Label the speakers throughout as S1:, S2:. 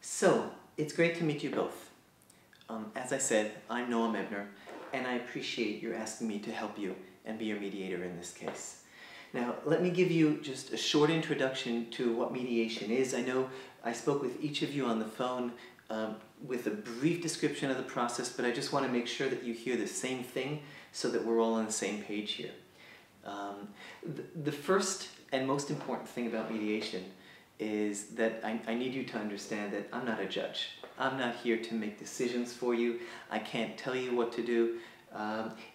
S1: So, it's great to meet you both. As I said, I'm Noam Ebner, and I appreciate your asking me to help you and be your mediator in this case. Now, let me give you just a short introduction to what mediation is. I know I spoke with each of you on the phone with a brief description of the process, but I just want to make sure that you hear the same thing so that we're all on the same page here. The first and most important thing about mediation is that I need you to understand that I'm not a judge. I'm not here to make decisions for you. I can't tell you what to do.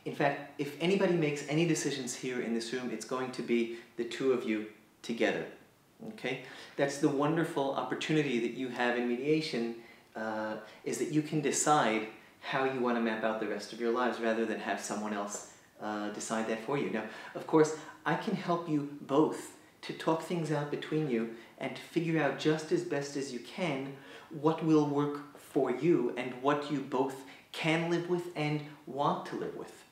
S1: In fact, if anybody makes any decisions here in this room, it's going to be the two of you together. Okay? That's the wonderful opportunity that you have in mediation, is that you can decide how you want to map out the rest of your lives rather than have someone else decide that for you. Now, of course, I can help you both to talk things out between you and to figure out just as best as you can what will work for you and what you both can live with and want to live with.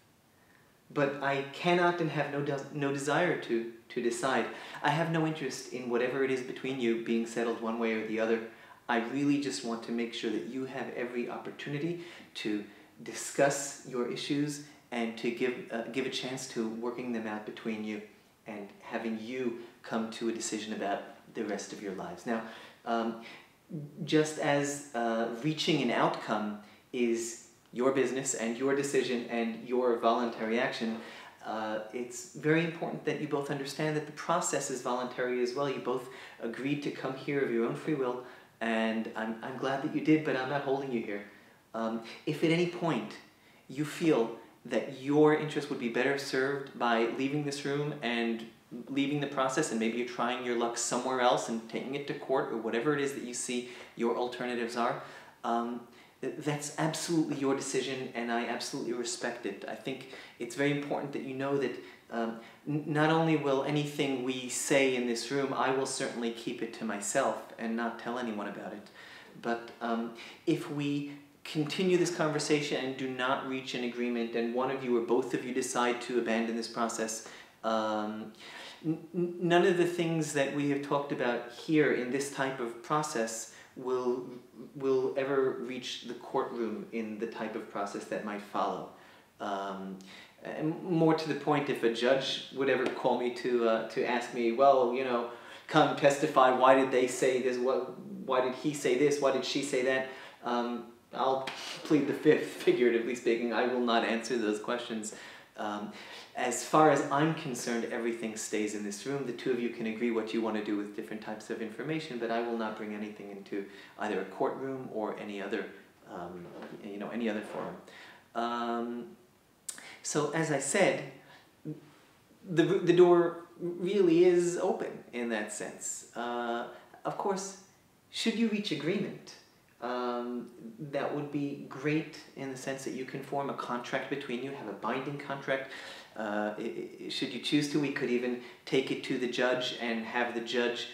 S1: But I cannot and have no desire to decide. I have no interest in whatever it is between you being settled one way or the other. I really just want to make sure that you have every opportunity to discuss your issues and to give a chance to working them out between you and having you come to a decision about the rest of your lives. Now, just as reaching an outcome is your business and your decision and your voluntary action, it's very important that you both understand that the process is voluntary as well. You both agreed to come here of your own free will, and I'm glad that you did, but I'm not holding you here. If at any point you feel that your interest would be better served by leaving this room and leaving the process, and maybe you're trying your luck somewhere else and taking it to court or whatever it is that you see your alternatives are, that's absolutely your decision, and I absolutely respect it. I think it's very important that you know that not only will anything we say in this room, I will certainly keep it to myself and not tell anyone about it. But if we continue this conversation and do not reach an agreement, and one of you or both of you decide to abandon this process, none of the things that we have talked about here in this type of process will ever reach the courtroom in the type of process that might follow. And more to the point, if a judge would ever call me to ask me, well, you know, come testify, why did they say this, why did he say this, why did she say that, I'll plead the fifth, figuratively speaking. I will not answer those questions. As far as I'm concerned, everything stays in this room. The two of you can agree what you want to do with different types of information, but I will not bring anything into either a courtroom or any other, any other forum. So as I said, the door really is open in that sense. Of course, should you reach agreement, that would be great in the sense that you can form a contract between you, have a binding contract. Should you choose to, we could even take it to the judge and have the judge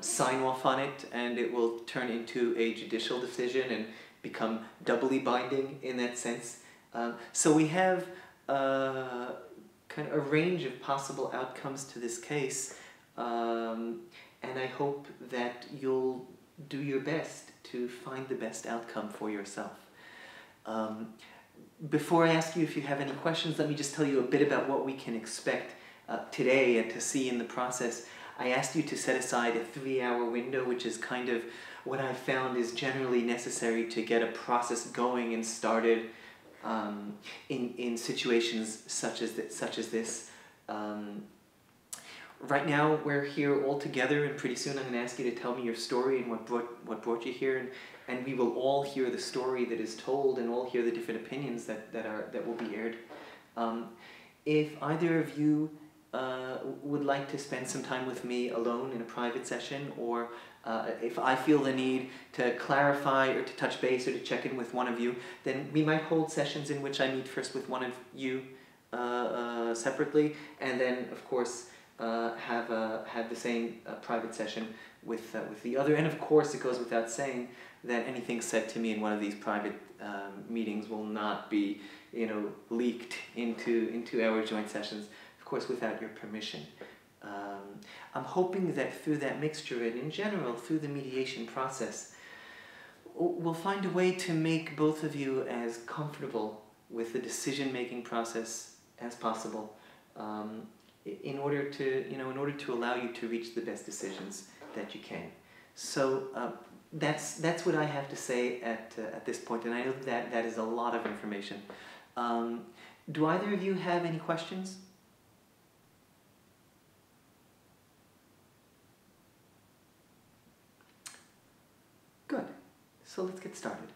S1: sign off on it, and it will turn into a judicial decision and become doubly binding in that sense. So we have kind of a range of possible outcomes to this case, and I hope that you'll do your best to find the best outcome for yourself. Before I ask you if you have any questions, let me just tell you a bit about what we can expect today and to see in the process. I asked you to set aside a 3-hour window, which is kind of what I've found is generally necessary to get a process going and started in situations such as this. Right now, we're here all together, and pretty soon I'm going to ask you to tell me your story and what brought you here, and we will all hear the story that is told and all hear the different opinions that will be aired. If either of you would like to spend some time with me alone in a private session, or if I feel the need to clarify or to touch base or to check in with one of you, then we might hold sessions in which I meet first with one of you separately, and then, of course, have the same private session with the other. And of course, it goes without saying that anything said to me in one of these private meetings will not be, leaked into our joint sessions, of course, without your permission. I'm hoping that through that mixture and in general through the mediation process, we'll find a way to make both of you as comfortable with the decision-making process as possible, in order to allow you to reach the best decisions that you can. So that's what I have to say at this point, and I know that is a lot of information. Do either of you have any questions? Good. So let's get started.